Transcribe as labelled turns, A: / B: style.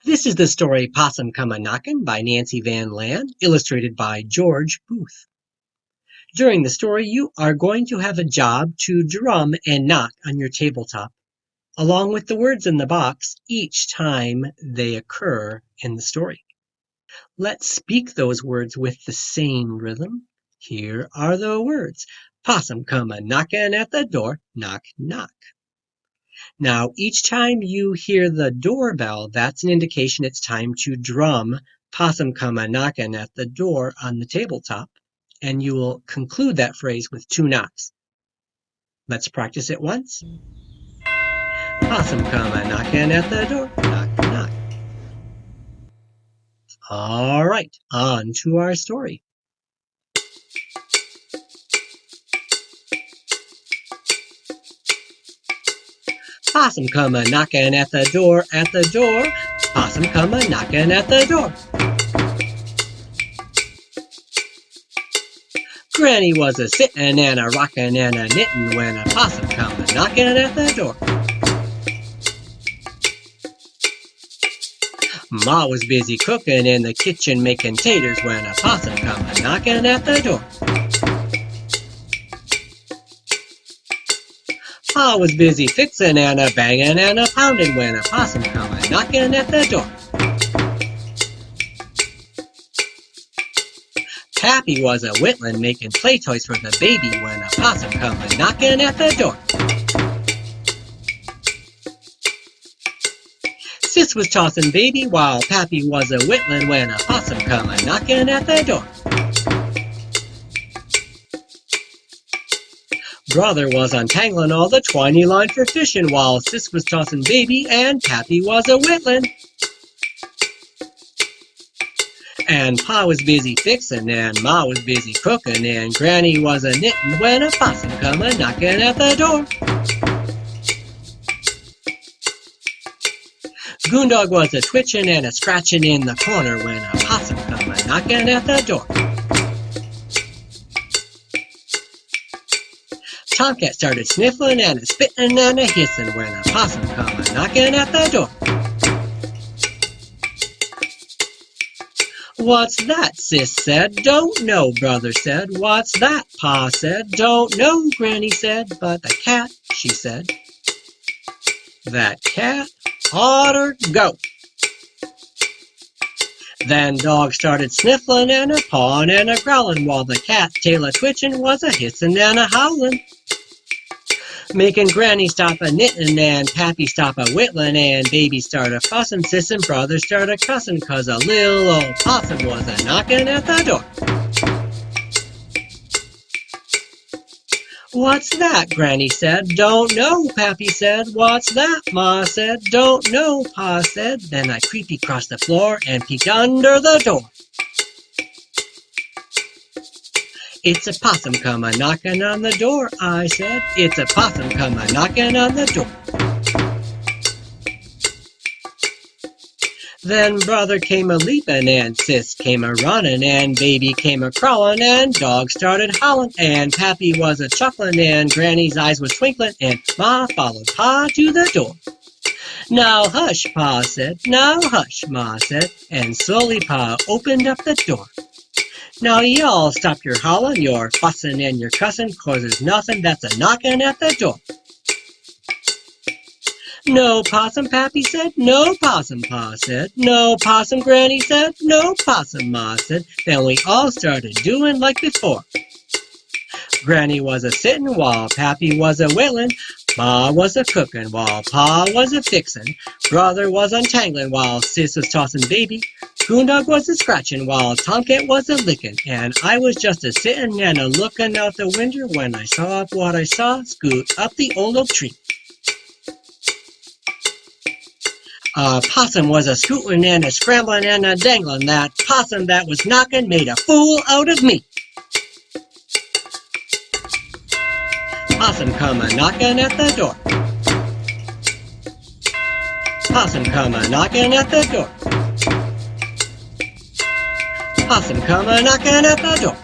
A: This is the story Possum Come A-Knockin' by Nancy Van Land, illustrated by George Booth. During the story, you are going to have a job to drum and knock on your tabletop, along with the words in the box each time they occur in the story. Let's speak those words with the same rhythm. Here are the words. Possum come a-knockin' at the door, knock, knock. Now, each time you hear the doorbell, that's an indication it's time to drum Possum come a-knockin' at the door on the tabletop, and you will conclude that phrase with 2 knocks. Let's practice it once. Possum come a-knockin' at the door, knock, knock. All right, on to our story. Possum come a-knockin' at the door, at the door. Possum come a-knockin' at the door. Granny was a-sittin' and a-rockin' and a-knittin' when a possum come a-knockin' at the door. Ma was busy cookin' in the kitchen making taters when a possum come a-knockin' at the door. Pa was busy fixin' and a-bangin' and a-poundin' when a possum come a-knockin' at the door. Pappy was a-whittlin' making play toys for the baby when a possum come a-knockin' at the door. Sis was tossin' baby while Pappy was a-whittlin' when a possum come a-knockin' at the door. Brother was untanglin' all the twiny line for fishin' while Sis was tossin' baby and Pappy was a-whittlin'. And Pa was busy fixin' and Ma was busy cookin' and Granny was a-knittin' when a possum come a-knockin' at the door. Goondog was a-twitchin' and a-scratchin' in the corner when a possum come a-knockin' at the door. Tomcat started snifflin' and a-spittin' and a-hissin' when a possum come a-knockin' at the door. What's that? Sis said. Don't know, Brother said. What's that? Pa said. Don't know, Granny said. But the cat, she said. That cat oughter go. Then Dog started snifflin' and a-pawin' and a-growlin' while the cat's tail a-twitchin' was a-hissin' and a-howlin'. Making Granny stop a-knittin' and Pappy stop a-whittlin' and Baby start a-fussin', Sis and Brother start a-cussin' 'cause a lil' old possum was a-knockin' at the door. What's that? Granny said. Don't know, Pappy said. What's that? Ma said. Don't know, Pa said. Then I creepy crossed the floor and peeked under the door. It's a possum come a-knockin' on the door, I said. It's a possum come a-knockin' on the door. Then Brother came a-leapin' and Sis came a-runnin' and Baby came a-crawlin' and Dog started howlin' and Pappy was a-chucklin' and Granny's eyes was twinklin' and Ma followed Pa to the door. Now hush, Pa said. Now hush, Ma said. And slowly Pa opened up the door. Now y'all stop your howlin', your fussin' and your cussin', 'cause there's nothin' that's a-knockin' at the door. No possum, Pappy said. No possum, Pa said. No possum, Granny said. No possum, Ma said. Then we all started doin' like before. Granny was a-sittin' while Pappy was a-whittlin'. Ma was a-cookin' while Pa was a-fixin'. Brother was untangling while Sis was tossin' baby. Goondog was a-scratchin' while Tomcat was a-lickin'. And I was just a-sittin' and a-lookin' out the winder when I saw what I saw scoot up the old oak tree. Possum was a-scootin' and a-scramblin' and a-danglin'. That possum that was knockin' made a fool out of me. Possum come a-knockin' at the door. Possum come a-knockin' at the door. Possum come a-knockin' at the door.